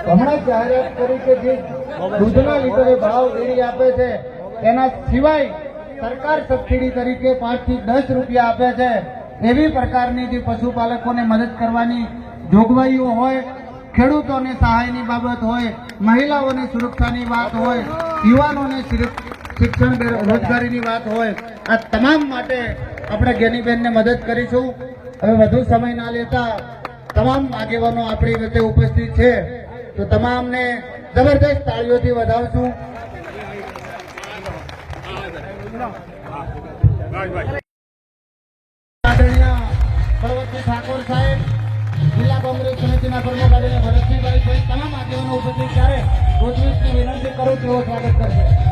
હમણાં જાહેરાત કરી કે જે દૂધના લીટરે ભાવ ડેરી આપે છે એના સિવાય સરકાર સબસિડી તરીકે 5 થી 10 રૂપિયા આપે છે. એવી પ્રકારની જે પશુપાલકોને મદદ કરવાની જોગવાઈઓ હોય, ખેડૂતોને સહાયની બાબત હોય, મહિલાઓને સુરક્ષાની વાત હોય, યુવાનોને શિક્ષણ રોજગારીની વાત હોય, આ તમામ માટે આપણે જ્ઞાનીબેનને મદદ કરીશું. હવે વધુ સમય ના લેતા તમામ આગેવાનો આપણી વચ્ચે ઉપસ્થિત છે તો તમામને જબરદસ્ત તાળીઓથી વધાવશું. ઠાકોર સાહેબ, જિલ્લા કોંગ્રેસ સમિતિના પ્રમુખ આદરણીય ભરતસિંહભાઈ સહિત તમામ આગેવાનો ઉપસ્થિત ત્યારે રોજવીજની વિનંતી કરું તેઓ સ્વાગત કરશે.